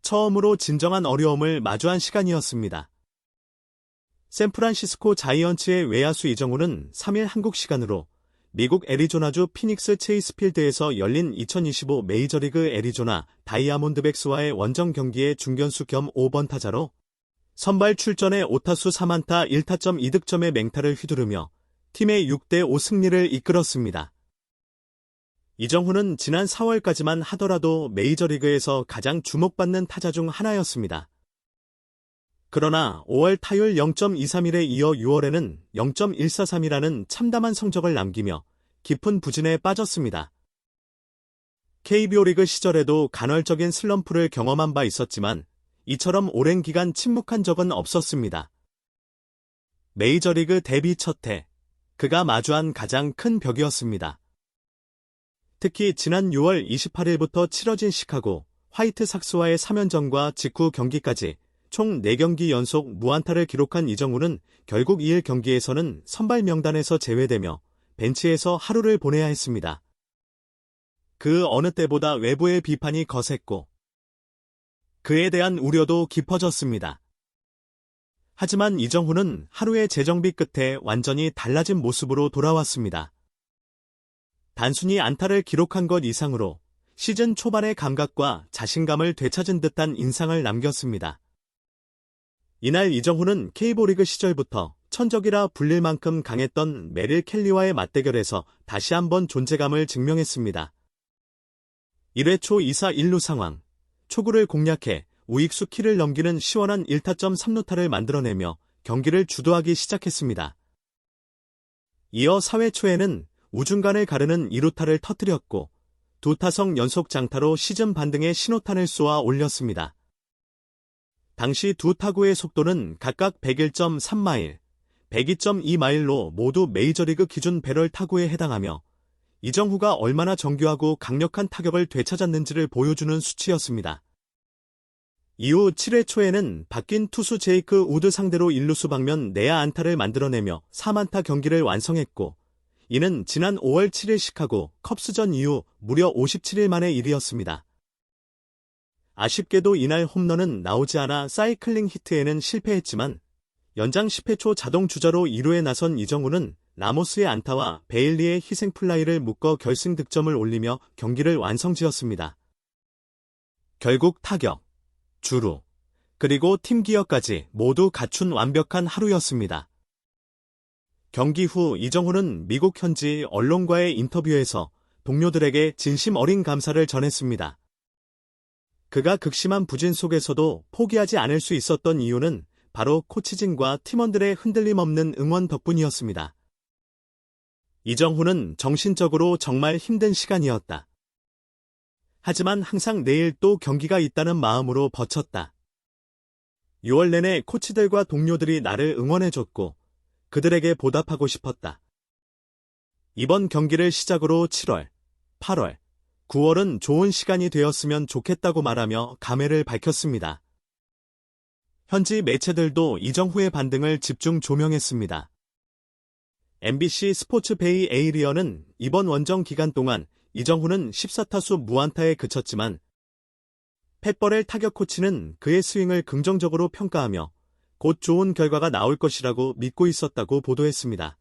처음으로 진정한 어려움을 마주한 시간이었습니다. 샌프란시스코 자이언츠의 외야수 이정후는 3일 한국 시간으로 미국 애리조나주 피닉스 체이스필드에서 열린 2025 메이저리그 애리조나 다이아몬드백스와의 원정 경기의 중견수 겸 5번 타자로 선발 출전해 5타수 3안타 1타점 2득점의 맹타를 휘두르며 팀의 6대5 승리를 이끌었습니다. 이정후는 지난 4월까지만 하더라도 메이저리그에서 가장 주목받는 타자 중 하나였습니다. 그러나 5월 타율 0.231에 이어 6월에는 0.143이라는 참담한 성적을 남기며 깊은 부진에 빠졌습니다. KBO 리그 시절에도 간헐적인 슬럼프를 경험한 바 있었지만 이처럼 오랜 기간 침묵한 적은 없었습니다. 메이저리그 데뷔 첫 해, 그가 마주한 가장 큰 벽이었습니다. 특히 지난 6월 28일부터 치러진 시카고 화이트삭스와의 3연전과 직후 경기까지 총 4경기 연속 무안타를 기록한 이정후는 결국 이일 경기에서는 선발 명단에서 제외되며 벤치에서 하루를 보내야 했습니다. 그 어느 때보다 외부의 비판이 거셌고 그에 대한 우려도 깊어졌습니다. 하지만 이정후는 하루의 재정비 끝에 완전히 달라진 모습으로 돌아왔습니다. 단순히 안타를 기록한 것 이상으로 시즌 초반의 감각과 자신감을 되찾은 듯한 인상을 남겼습니다. 이날 이정후는 KBO 리그 시절부터 천적이라 불릴 만큼 강했던 메릴 켈리와의 맞대결에서 다시 한번 존재감을 증명했습니다. 1회 초 2사 1루 상황, 초구를 공략해 우익수 키를 넘기는 시원한 1타점 3루타를 만들어내며 경기를 주도하기 시작했습니다. 이어 4회 초에는 우중간을 가르는 2루타를 터뜨렸고 2타석 연속 장타로 시즌 반등의 신호탄을 쏘아 올렸습니다. 당시 두 타구의 속도는 각각 101.3마일, 102.2마일로 모두 메이저리그 기준 배럴 타구에 해당하며 이정후가 얼마나 정교하고 강력한 타격을 되찾았는지를 보여주는 수치였습니다. 이후 7회 초에는 바뀐 투수 제이크 우드 상대로 1루수 방면 내야 안타를 만들어내며 3안타 경기를 완성했고 이는 지난 5월 7일 시카고 컵스전 이후 무려 57일 만의 일이었습니다. 아쉽게도 이날 홈런은 나오지 않아 사이클링 히트에는 실패했지만 연장 10회 초 자동 주자로 2루에 나선 이정후는 라모스의 안타와 베일리의 희생플라이를 묶어 결승 득점을 올리며 경기를 완성지었습니다. 결국 타격, 주루, 그리고 팀 기여까지 모두 갖춘 완벽한 하루였습니다. 경기 후 이정후는 미국 현지 언론과의 인터뷰에서 동료들에게 진심 어린 감사를 전했습니다. 그가 극심한 부진 속에서도 포기하지 않을 수 있었던 이유는 바로 코치진과 팀원들의 흔들림 없는 응원 덕분이었습니다. 이정후는 정신적으로 정말 힘든 시간이었다. 하지만 항상 내일 또 경기가 있다는 마음으로 버텼다. 6월 내내 코치들과 동료들이 나를 응원해줬고 그들에게 보답하고 싶었다. 이번 경기를 시작으로 7월, 8월, 9월은 좋은 시간이 되었으면 좋겠다고 말하며 감회를 밝혔습니다. 현지 매체들도 이정후의 반등을 집중 조명했습니다. MBC 스포츠베이 에이리언은 이번 원정 기간 동안 이정후는 14타수 무안타에 그쳤지만 팻버렐 타격 코치는 그의 스윙을 긍정적으로 평가하며 곧 좋은 결과가 나올 것이라고 믿고 있었다고 보도했습니다.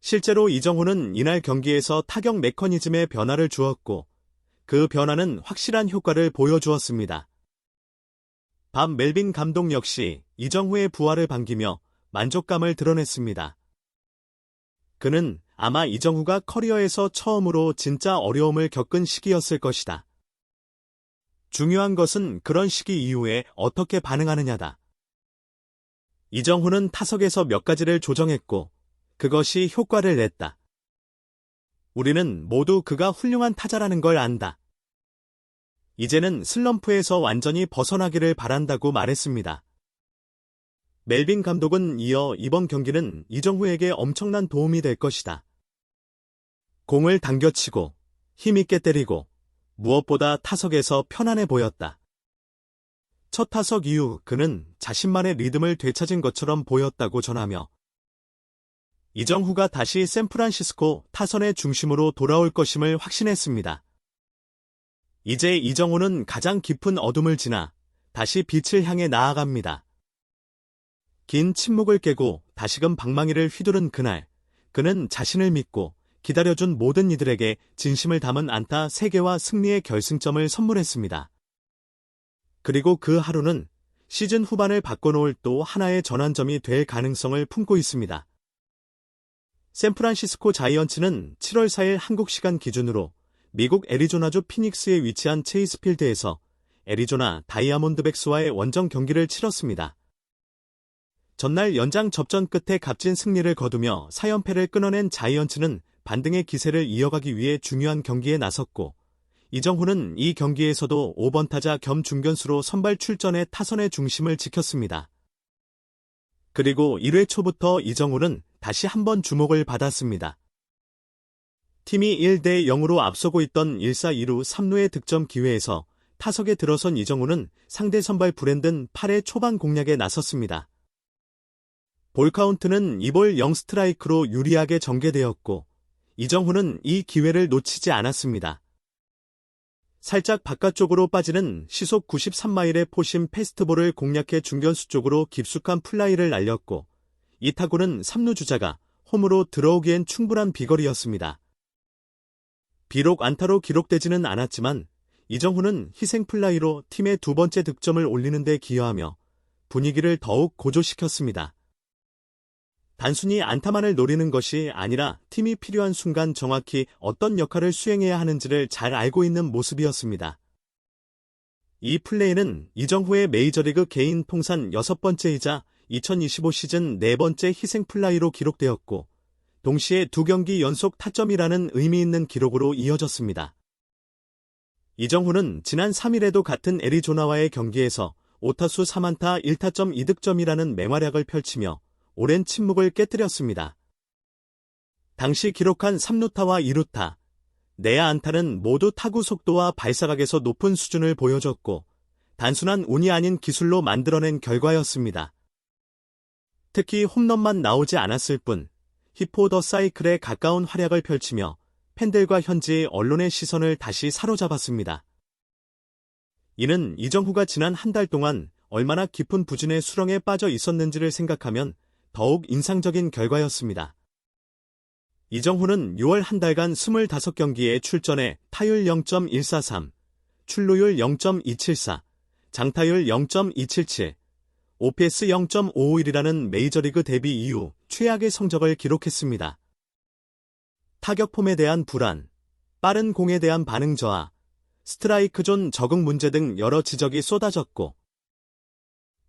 실제로 이정후는 이날 경기에서 타격 메커니즘에 변화를 주었고 그 변화는 확실한 효과를 보여주었습니다. 밥 멜빈 감독 역시 이정후의 부활을 반기며 만족감을 드러냈습니다. 그는 아마 이정후가 커리어에서 처음으로 진짜 어려움을 겪은 시기였을 것이다. 중요한 것은 그런 시기 이후에 어떻게 반응하느냐다. 이정후는 타석에서 몇 가지를 조정했고 그것이 효과를 냈다. 우리는 모두 그가 훌륭한 타자라는 걸 안다. 이제는 슬럼프에서 완전히 벗어나기를 바란다고 말했습니다. 멜빈 감독은 이어 이번 경기는 이정후에게 엄청난 도움이 될 것이다. 공을 당겨치고 힘있게 때리고 무엇보다 타석에서 편안해 보였다. 첫 타석 이후 그는 자신만의 리듬을 되찾은 것처럼 보였다고 전하며 이정후가 다시 샌프란시스코 타선의 중심으로 돌아올 것임을 확신했습니다. 이제 이정후는 가장 깊은 어둠을 지나 다시 빛을 향해 나아갑니다. 긴 침묵을 깨고 다시금 방망이를 휘두른 그날, 그는 자신을 믿고 기다려준 모든 이들에게 진심을 담은 안타 3개와 승리의 결승점을 선물했습니다. 그리고 그 하루는 시즌 후반을 바꿔놓을 또 하나의 전환점이 될 가능성을 품고 있습니다. 샌프란시스코 자이언츠는 7월 4일 한국 시간 기준으로 미국 애리조나주 피닉스에 위치한 체이스 필드에서 애리조나 다이아몬드백스와의 원정 경기를 치렀습니다. 전날 연장 접전 끝에 값진 승리를 거두며 4연패를 끊어낸 자이언츠는 반등의 기세를 이어가기 위해 중요한 경기에 나섰고, 이정후는 이 경기에서도 5번 타자 겸 중견수로 선발 출전해 타선의 중심을 지켰습니다. 그리고 1회 초부터 이정후는 다시 한번 주목을 받았습니다. 팀이 1대 0으로 앞서고 있던 1사 2루 3루의 득점 기회에서 타석에 들어선 이정후는 상대 선발 브랜든 8회 초반 공략에 나섰습니다. 볼카운트는 2볼 0스트라이크로 유리하게 전개되었고, 이정후는 이 기회를 놓치지 않았습니다. 살짝 바깥쪽으로 빠지는 시속 93마일의 포심 패스트볼을 공략해 중견수 쪽으로 깊숙한 플라이를 날렸고, 이 타구는 3루 주자가 홈으로 들어오기엔 충분한 비거리였습니다. 비록 안타로 기록되지는 않았지만 이정후는 희생 플라이로 팀의 2번째 득점을 올리는 데 기여하며 분위기를 더욱 고조시켰습니다. 단순히 안타만을 노리는 것이 아니라 팀이 필요한 순간 정확히 어떤 역할을 수행해야 하는지를 잘 알고 있는 모습이었습니다. 이 플레이는 이정후의 메이저리그 개인 통산 6번째이자 2025 시즌 4번째 희생 플라이로 기록되었고, 동시에 2경기 연속 타점이라는 의미 있는 기록으로 이어졌습니다. 이정후는 지난 3일에도 같은 애리조나와의 경기에서 5타수 3안타 1타점 2득점이라는 맹활약을 펼치며 오랜 침묵을 깨뜨렸습니다. 당시 기록한 3루타와 2루타, 내야 안타는 모두 타구 속도와 발사각에서 높은 수준을 보여줬고, 단순한 운이 아닌 기술로 만들어낸 결과였습니다. 특히 홈런만 나오지 않았을 뿐, 히포 더 사이클에 가까운 활약을 펼치며 팬들과 현지 언론의 시선을 다시 사로잡았습니다. 이는 이정후가 지난 한 달 동안 얼마나 깊은 부진의 수렁에 빠져 있었는지를 생각하면 더욱 인상적인 결과였습니다. 이정후는 6월 한 달간 25경기에 출전해 타율 0.143, 출루율 0.274, 장타율 0.277, OPS 0.551이라는 메이저리그 데뷔 이후 최악의 성적을 기록했습니다. 타격 폼에 대한 불안, 빠른 공에 대한 반응 저하, 스트라이크 존 적응 문제 등 여러 지적이 쏟아졌고,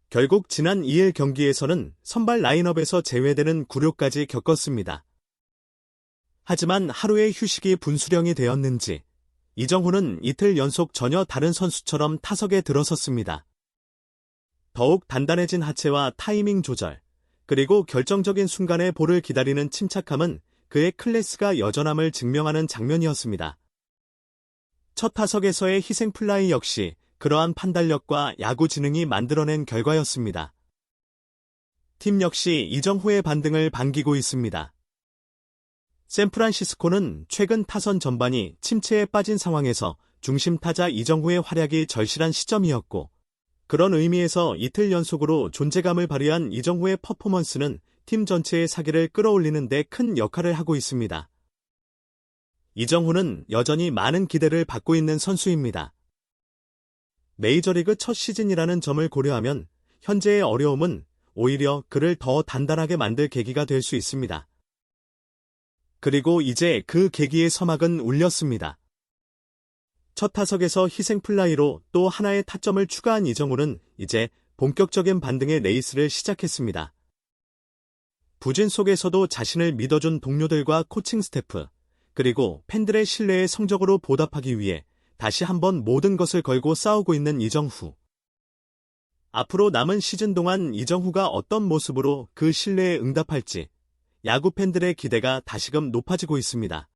결국 지난 2일 경기에서는 선발 라인업에서 제외되는 굴욕까지 겪었습니다. 하지만 하루의 휴식이 분수령이 되었는지 이정후는 이틀 연속 전혀 다른 선수처럼 타석에 들어섰습니다. 더욱 단단해진 하체와 타이밍 조절, 그리고 결정적인 순간에 볼을 기다리는 침착함은 그의 클래스가 여전함을 증명하는 장면이었습니다. 첫 타석에서의 희생 플라이 역시 그러한 판단력과 야구 지능이 만들어낸 결과였습니다. 팀 역시 이정후의 반등을 반기고 있습니다. 샌프란시스코는 최근 타선 전반이 침체에 빠진 상황에서 중심 타자 이정후의 활약이 절실한 시점이었고, 그런 의미에서 이틀 연속으로 존재감을 발휘한 이정후의 퍼포먼스는 팀 전체의 사기를 끌어올리는 데 큰 역할을 하고 있습니다. 이정후는 여전히 많은 기대를 받고 있는 선수입니다. 메이저리그 첫 시즌이라는 점을 고려하면 현재의 어려움은 오히려 그를 더 단단하게 만들 계기가 될 수 있습니다. 그리고 이제 그 계기의 서막은 울렸습니다. 첫 타석에서 희생 플라이로 또 하나의 타점을 추가한 이정후는 이제 본격적인 반등의 레이스를 시작했습니다. 부진 속에서도 자신을 믿어준 동료들과 코칭 스태프, 그리고 팬들의 신뢰의 성적으로 보답하기 위해 다시 한번 모든 것을 걸고 싸우고 있는 이정후. 앞으로 남은 시즌 동안 이정후가 어떤 모습으로 그 신뢰에 응답할지 야구 팬들의 기대가 다시금 높아지고 있습니다.